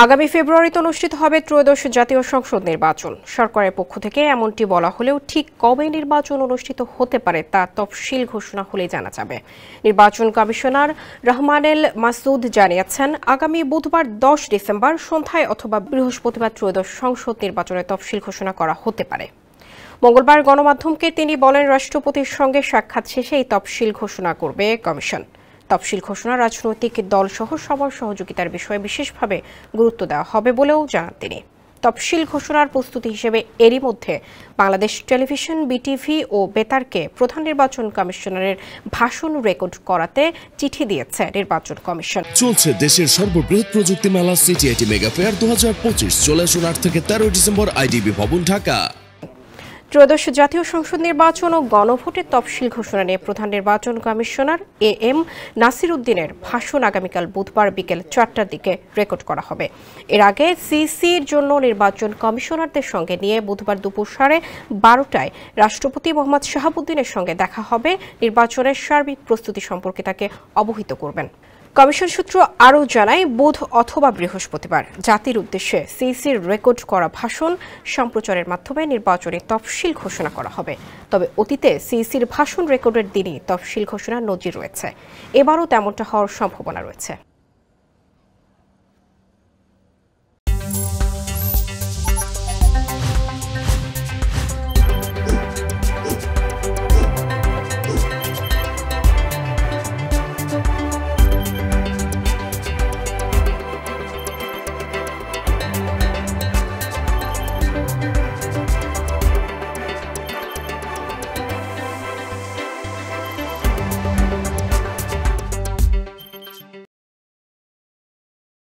আগামী ফেব্রুয়ারিতে অনুষ্ঠিত হবে ত্রয়োদশ জাতীয় সংসদ নির্বাচন। সরকারের পক্ষ থেকে এমনটি বলা হলেও ঠিক কবে নির্বাচন অনুষ্ঠিত হতে পারে তা তফসিল ঘোষণা হলেই জানা যাবে। নির্বাচন কমিশনার রহমানেল মাসুদ জানিয়েছেন, আগামী বুধবার 10 ডিসেম্বর সন্ধ্যায় অথবা বৃহস্পতিবার ত্রয়োদশ সংসদ নির্বাচনের তফসিল ঘোষণা করা হতে পারে। মঙ্গলবার গণমাধ্যমকে তিনি বলেন, রাষ্ট্রপতির সঙ্গে সাক্ষাৎ শেষে এই তফসিল ঘোষণা করবে কমিশন। তফসিল ঘোষণা রাজনৈতিক দলসহ সবার সহযোগিতার বিষয়ে বিশেষভাবে গুরুত্ব দেওয়া হবে বলেও জানান তিনি। তফসিল ঘোষণার প্রস্তুতি হিসেবে এরই মধ্যে বাংলাদেশ টেলিভিশন, বিটিভি ও বেতারকে প্রধান নির্বাচন কমিশনারের ভাষণ রেকর্ড করাতে চিঠি দিয়েছে নির্বাচন কমিশন। চলছে দেশের সর্ববৃহৎ প্রযুক্তি মেলা সিটিআইটি মেগা ফেয়ার 2025। চলে আসুন 8 থেকে 13 ডিসেম্বর আইডিবি ভবন, ঢাকা। ত্রয়োদশ জাতীয় সংসদ নির্বাচন ও গণভোটের তফসিল ঘোষণা নিয়ে প্রধান নির্বাচন কমিশনার AM নাসির উদ্দিনের ভাষণ আগামীকাল বুধবার বিকেল 4টার দিকে রেকর্ড করা হবে। এর আগে সিসির জন্য নির্বাচন কমিশনারদের সঙ্গে নিয়ে বুধবার দুপুর 12:30টায় রাষ্ট্রপতি মোহাম্মদ শাহাবুদ্দিনের সঙ্গে দেখা হবে। নির্বাচনের সার্বিক প্রস্তুতি সম্পর্কে তাকে অবহিত করবেন। কমিশন সূত্র আরও জানায়, বুধ অথবা বৃহস্পতিবার জাতির উদ্দেশ্যে সিসির রেকর্ড করা ভাষণ সম্প্রচারের মাধ্যমে নির্বাচনী তফসিল ঘোষণা করা হবে। তবে অতীতে সিসির ভাষণ রেকর্ডের দিনই তফসিল ঘোষণার নজির রয়েছে। এবারও তেমনটা হওয়ার সম্ভাবনা রয়েছে।